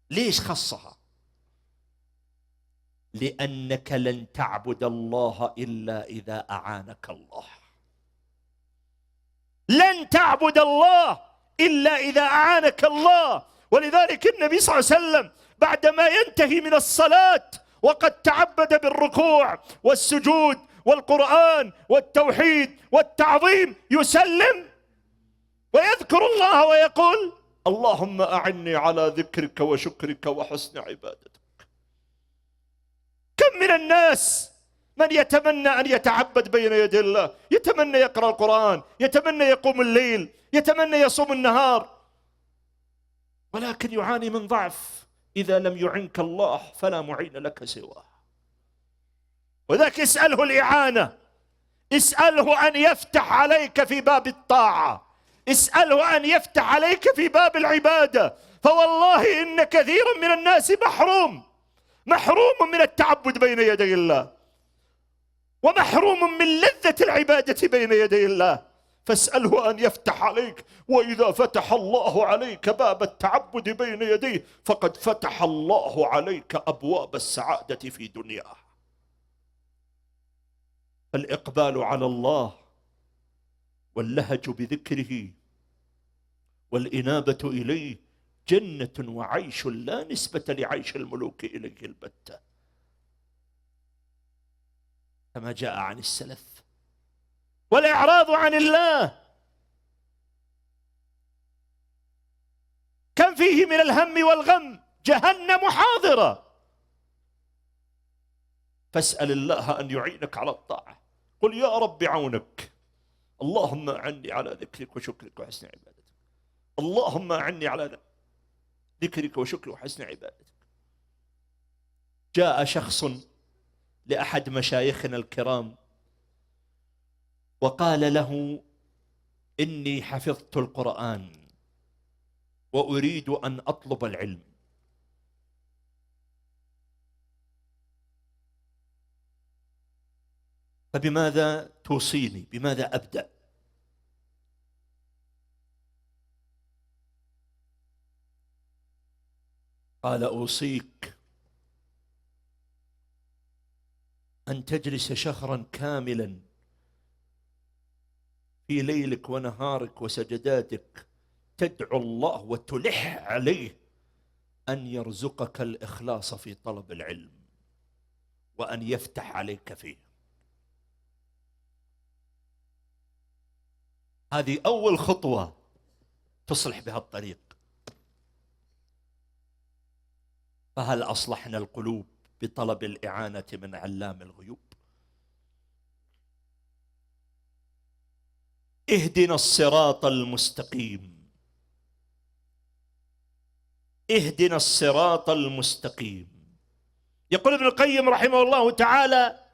ليش خصها؟ لأنك لن تعبد الله إلا إذا أعانك الله. لن تعبد الله إلا إذا أعانك الله. ولذلك النبي صلى الله عليه وسلم بعدما ينتهي من الصلاة وقد تعبد بالركوع والسجود والقرآن والتوحيد والتعظيم، يسلم ويذكر الله ويقول: اللهم أعني على ذكرك وشكرك وحسن عبادتك. كم من الناس من يتمنى أن يتعبد بين يدي الله، يتمنى يقرأ القرآن، يتمنى يقوم الليل، يتمنى يصوم النهار، ولكن يعاني من ضعف. إذا لم يعنك الله فلا معين لك سواه. وذاك اسأله الإعانة، اسأله أن يفتح عليك في باب الطاعة، اسأله أن يفتح عليك في باب العبادة. فوالله إن كثيرا من الناس محروم من التعبد بين يدي الله، ومحروم من لذة العبادة بين يدي الله. فاسأله أن يفتح عليك. وإذا فتح الله عليك باب التعبد بين يديه فقد فتح الله عليك أبواب السعادة في دنياه. الإقبال على الله واللهج بذكره والإنابة إليه جنة وعيش لا نسبة لعيش الملوك إليه البتة. كما جاء عن السلف. والإعراض عن الله كم فيه من الهم والغم، جهنم حاضرة. فاسأل الله أن يعينك على الطاعة. قل يا رب عونك، اللهم أعني على ذكرك وشكرك وحسن عبادتك، اللهم أعني على ذكرك وشكرك وحسن عبادتك. جاء شخص لأحد مشايخنا الكرام وقال له: إني حفظت القرآن وأريد أن أطلب العلم، فبماذا توصيني؟ بماذا أبدأ؟ قال: أوصيك أن تجلس شهرا كاملا في ليلك ونهارك وسجداتك تدعو الله وتلح عليه أن يرزقك الإخلاص في طلب العلم وأن يفتح عليك فيه. هذه أول خطوة تصلح بها الطريق. فهل أصلحنا القلوب بطلب الإعانة من علام الغيوب؟ اهدنا الصراط المستقيم، اهدنا الصراط المستقيم. يقول ابن القيم رحمه الله تعالى: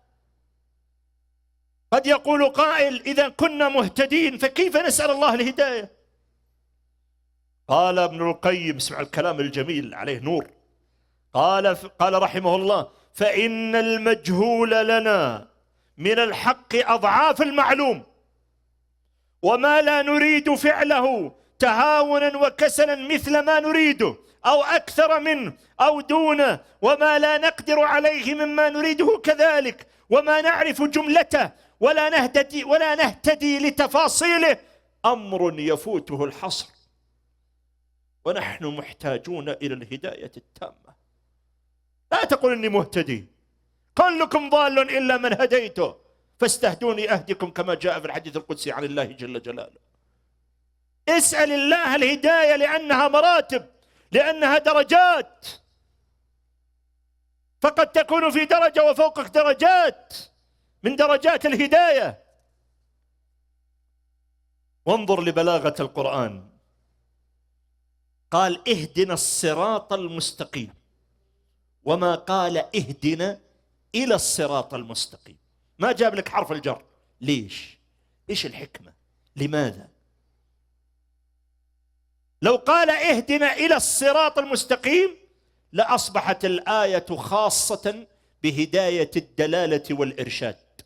قد يقول قائل: إذا كنا مهتدين فكيف نسأل الله الهداية؟ قال ابن القيم، اسمع الكلام الجميل عليه نور، قال رحمه الله: فإن المجهول لنا من الحق أضعاف المعلوم، وما لا نريد فعله تهاونا وكسلا مثل ما نريده أو أكثر منه أو دونه، وما لا نقدر عليه مما نريده كذلك، وما نعرف جملته ولا نهتدي لتفاصيله، أمر يفوته الحصر، ونحن محتاجون إلى الهداية التامة. لا تقل إني مهتدي، كلكم ضال إلا من هديته فاستهدوني أهدكم، كما جاء في الحديث القدسي عن الله جل جلاله. اسأل الله الهداية لأنها مراتب، لأنها درجات، فقد تكون في درجة وفوقك درجات من درجات الهداية. وانظر لبلاغة القرآن، قال: اهدنا الصراط المستقيم، وما قال اهدنا إلى الصراط المستقيم. ما جاب لك حرف الجر. ليش؟ إيش الحكمة؟ لماذا؟ لو قال اهدنا إلى الصراط المستقيم لأصبحت الآية خاصة بهداية الدلالة والإرشاد،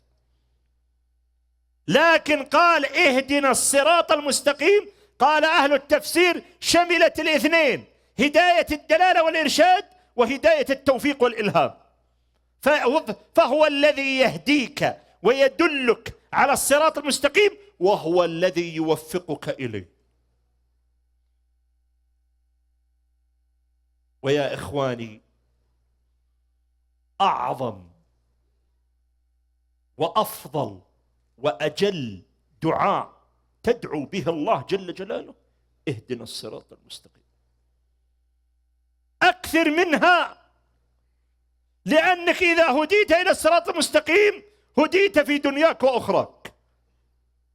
لكن قال اهدنا الصراط المستقيم، قال أهل التفسير شملت الاثنين، هداية الدلالة والإرشاد وهداية التوفيق والإلهام. فهو الذي يهديك ويدلك على الصراط المستقيم، وهو الذي يوفقك إليه. ويا إخواني، أعظم وأفضل وأجل دعاء تدعو به الله جل جلاله: اهدنا الصراط المستقيم. أكثر منها، لأنك إذا هديت إلى الصراط المستقيم هديت في دنياك وأخراك.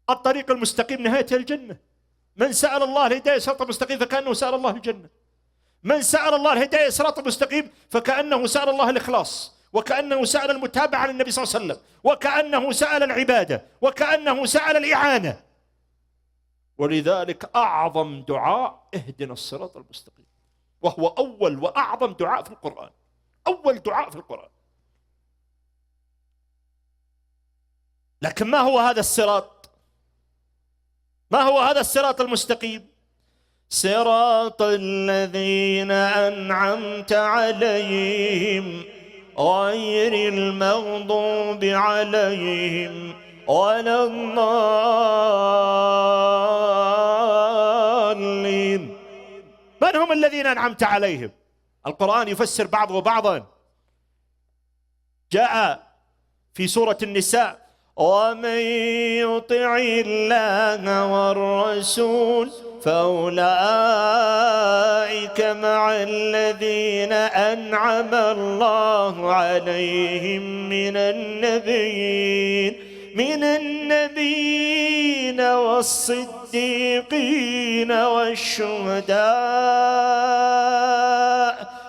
الطريق المستقيم نهاية الجنة. من سأل الله الهداية صراط المستقيم فكأنه سأل الله الجنة. من سأل الله الهداية صراط المستقيم فكأنه سأل الله الإخلاص، وكأنه سأل المتابعة للنبي صلى الله عليه وسلم، وكأنه سأل العبادة، وكأنه سأل الإعانة. ولذلك أعظم دعاء اهدنا الصراط المستقيم، وهو أول وأعظم دعاء في القرآن، أول دعاء في القرآن. لكن ما هو هذا الصراط؟ ما هو هذا الصراط المستقيم؟ صراط الذين أنعمت عليهم غير المغضوب عليهم ولا الضالين. من هم الذين أنعمت عليهم؟ القرآن يفسر بعضه بعضا. جاء في سورة النساء: ومن يطع الله والرسول فأولئك مع الذين أنعم الله عليهم من النبيين والصديقين والشهداء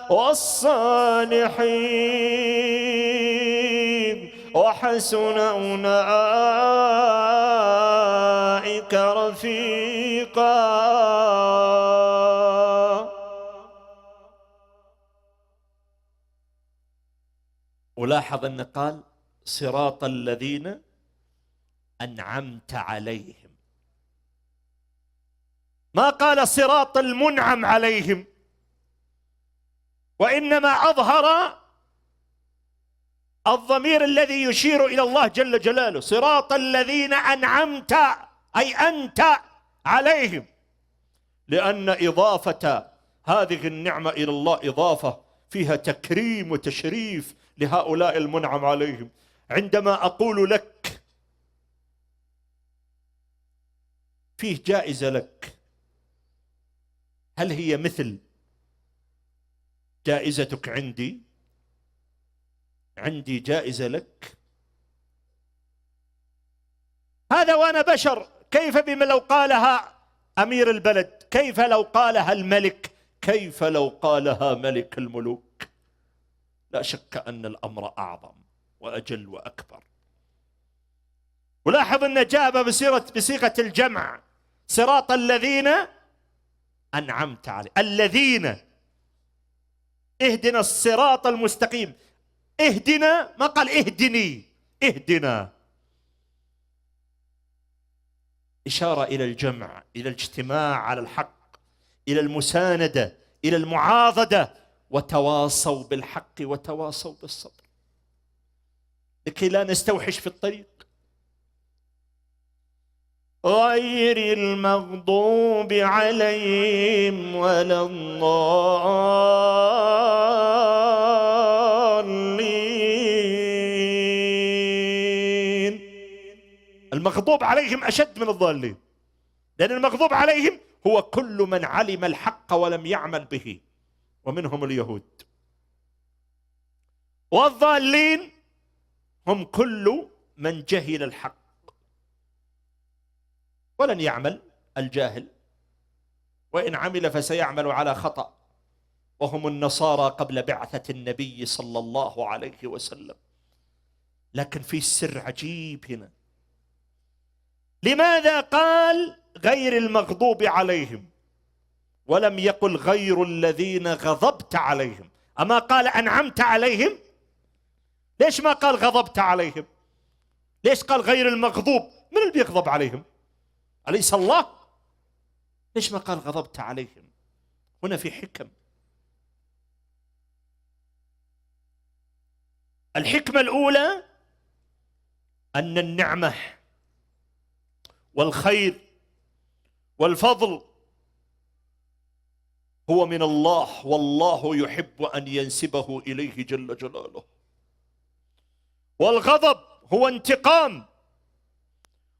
والصالحين وحسن أولئك رفيقا. ولاحظ أن قال صراط الذين أنعمت عليهم، ما قال صراط المنعم عليهم، وإنما أظهر الضمير الذي يشير إلى الله جل جلاله: صراط الذين أنعمت، أي أنت عليهم، لأن إضافة هذه النعمة إلى الله إضافة فيها تكريم وتشريف لهؤلاء المنعم عليهم. عندما أقول لك فيه جائزة لك، هل هي مثل جائزتك عندي؟ عندي جائزة لك، هذا وأنا بشر. كيف بما لو قالها أمير البلد؟ كيف لو قالها الملك؟ كيف لو قالها ملك الملوك؟ لا شك أن الأمر أعظم وأجل وأكبر. ولاحظ أن جاء بصيغة الجمع: صراط الذين أنعمت عليهم، الذين. اهدنا الصراط المستقيم، اهدنا، ما قال اهدني، اهدنا، إشارة إلى الجمع، إلى الاجتماع على الحق، إلى المساندة، إلى المعاضدة، وتواصوا بالحق وتواصوا بالصبر، لكي لا نستوحش في الطريق. غير المغضوب عليهم ولا الضالين. المغضوب عليهم أشد من الضالين، لأن المغضوب عليهم هو كل من علم الحق ولم يعمل به، ومنهم اليهود. والضالين هم كل من جهل الحق ولن يعمل، الجاهل، وإن عمل فسيعمل على خطأ، وهم النصارى قبل بعثة النبي صلى الله عليه وسلم. لكن في سر عجيب هنا، لماذا قال غير المغضوب عليهم ولم يقل غير الذين غضبت عليهم؟ أما قال أنعمت عليهم؟ ليش ما قال غضبت عليهم؟ ليش قال غير المغضوب؟ من اللي بيغضب عليهم؟ أليس الله؟ ليش ما قال غضبت عليهم؟ هنا في حكم. الحكمة الأولى أن النعمة والخير والفضل هو من الله، والله يحب أن ينسبه إليه جل جلاله. والغضب هو انتقام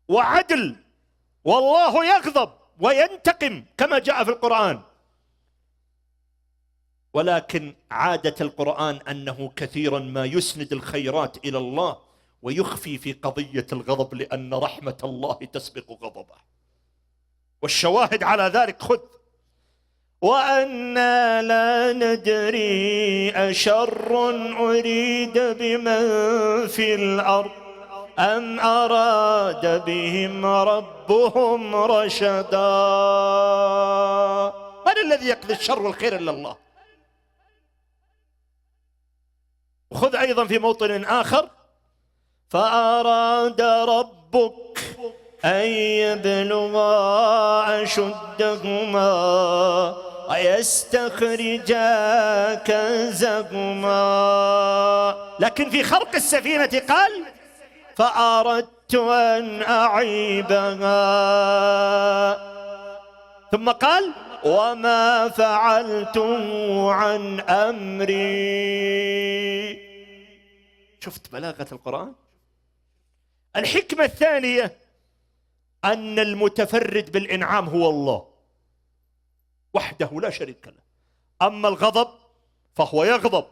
وعدل، والله يغضب وينتقم كما جاء في القرآن. ولكن عادة القرآن أنه كثيرا ما يسند الخيرات إلى الله ويخفي في قضية الغضب، لأن رحمة الله تسبق غضبه. والشواهد على ذلك خذ: وأنا لا ندري أشر أريد بمن في الأرض أم أراد بهم ربهم رشدا. من الذي يقضي الشر والخير إلا الله؟ وخذ أيضا في موطن آخر: فأراد ربك أن يبلغا أشدهما ويستخرجا كنزهما. لكن في خرق السفينة قال: فأردت أن أعيبها، ثم قال: وما فعلته عن أمري. شفت بلاغة القرآن؟ الحكمة الثانية أن المتفرد بالإنعام هو الله وحده لا شريك له. أما الغضب فهو يغضب،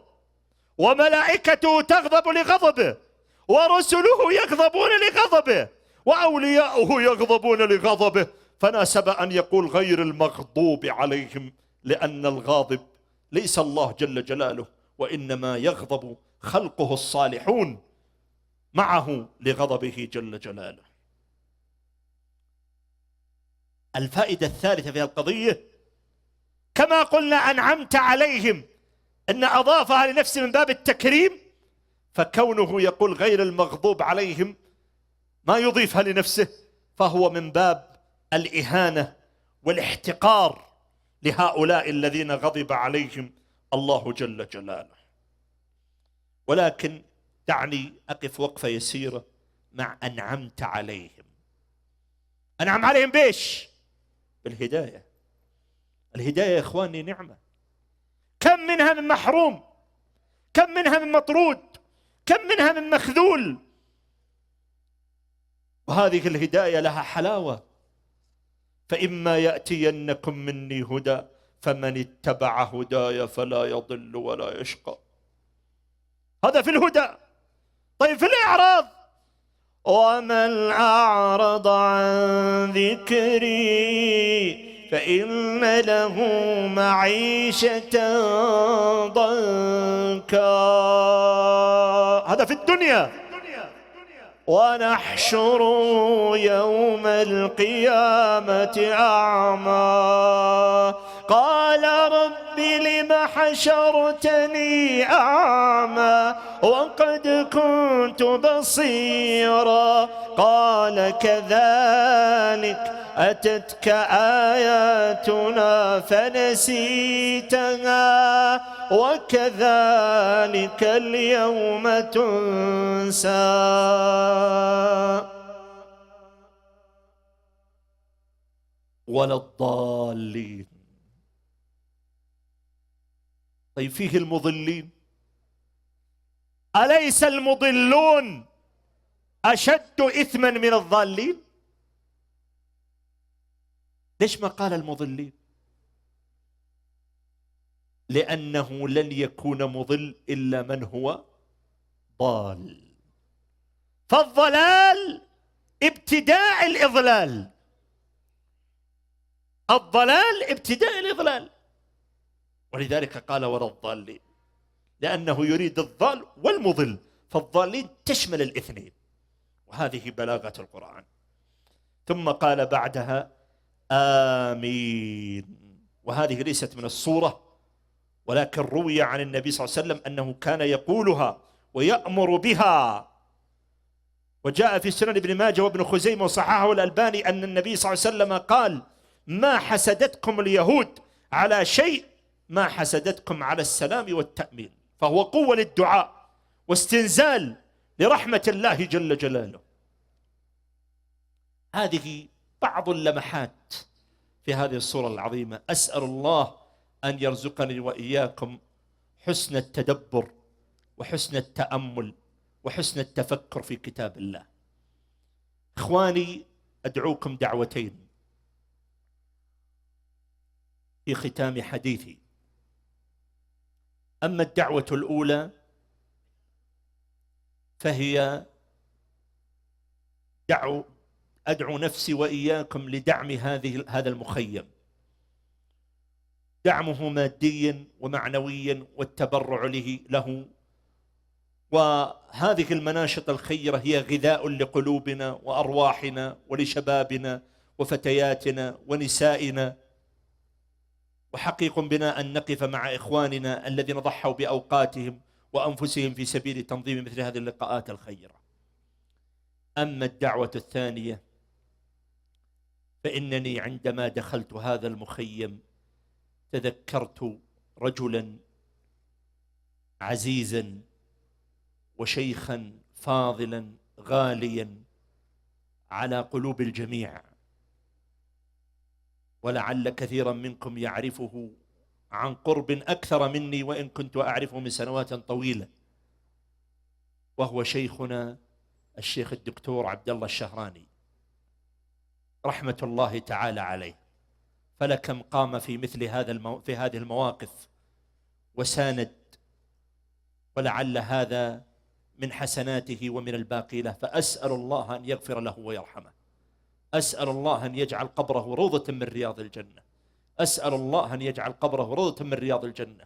وملائكته تغضب لغضبه، ورسله يغضبون لغضبه، وأولياؤه يغضبون لغضبه، فناسب أن يقول غير المغضوب عليهم، لأن الغاضب ليس الله جل جلاله، وإنما يغضب خلقه الصالحون معه لغضبه جل جلاله. الفائدة الثالثة في القضية، كما قلنا أنعمت عليهم أن أضافها لنفسه من باب التكريم، فكونه يقول غير المغضوب عليهم ما يضيفها لنفسه، فهو من باب الإهانة والاحتقار لهؤلاء الذين غضب عليهم الله جل جلاله. ولكن دعني أقف وقفة يسيرة مع أنعمت عليهم. أنعم عليهم بإيش؟ بالهداية. الهداية يا إخواني نعمة، كم منها من محروم، كم منها من مطرود، كم منها من مخذول، وهذه الهداية لها حلاوة. فإما يأتينكم مني هدى فمن اتبع هداي فلا يضل ولا يشقى. هذا في الهدى. طيب في الإعراض، ومن أعرض عن ذكري فإن له معيشة ضنكا، هذا في الدنيا. ونحشر يوم القيامة أعمى قال رب لم حشرتني أعمى وقد كنت بصيرا قال كذلك أتتك آياتنا فنسيتها وكذلك اليوم تنسى. ولا الضالين. طيب فيه المضلين، أليس المضلون أشد إثما من الضالين؟ ليش ما قال المضلين؟ لأنه لن يكون مضل إلا من هو ضال، فالضلال ابتداء الإضلال، الضلال ابتداء الإضلال، ولذلك قال ولا الضالين، لأنه يريد الضال والمضل، فالضالين تشمل الاثنين، وهذه بلاغة القرآن. ثم قال بعدها آمين، وهذه ليست من الصورة، ولكن روي عن النبي صلى الله عليه وسلم أنه كان يقولها ويأمر بها، وجاء في سنن ابن ماجه وابن خزيمة وصححه الألباني أن النبي صلى الله عليه وسلم قال ما حسدتكم اليهود على شيء ما حسدتكم على السلام والتأمين، فهو قوة للدعاء واستنزال لرحمة الله جل جلاله. هذه بعض اللمحات في هذه الصورة العظيمة. أسأل الله أن يرزقني وإياكم حسن التدبر وحسن التأمل وحسن التفكر في كتاب الله. إخواني، أدعوكم دعوتين في ختام حديثي. أما الدعوة الأولى فهي أدعو نفسي وإياكم لدعم هذا المخيم، دعمه ماديا ومعنويا والتبرع له، وهذه المناشط الخيرة هي غذاء لقلوبنا وأرواحنا ولشبابنا وفتياتنا ونسائنا، وحقيق بنا أن نقف مع إخواننا الذين ضحوا بأوقاتهم وأنفسهم في سبيل تنظيم مثل هذه اللقاءات الخيرة. أما الدعوة الثانية فإنني عندما دخلت هذا المخيم تذكرت رجلا عزيزا وشيخا فاضلا غاليا على قلوب الجميع، ولعل كثيرا منكم يعرفه عن قرب أكثر مني وإن كنت أعرفه من سنوات طويلة، وهو شيخنا الشيخ الدكتور عبد الله الشهراني رحمة الله تعالى عليه، فلكم قام في مثل في هذه المواقف وساند، ولعل هذا من حسناته ومن الباقي له، فأسأل الله أن يغفر له ويرحمه، أسأل الله أن يجعل قبره روضة من رياض الجنة، أسأل الله أن يجعل قبره روضة من رياض الجنة،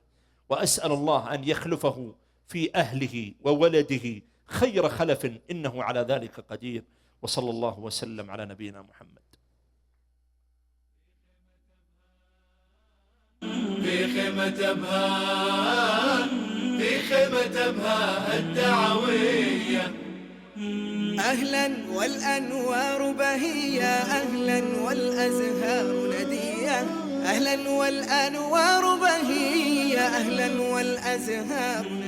وأسأل الله أن يخلفه في أهله وولده خير خلف، إنه على ذلك قدير. وصلى الله وسلم على نبينا محمد. في خيمة أبها، في خيمة أبها الدعوية، أهلا والأنوار بهية، أهلا والأزهار ندية، أهلا والأنوار بهية، أهلا والأزهار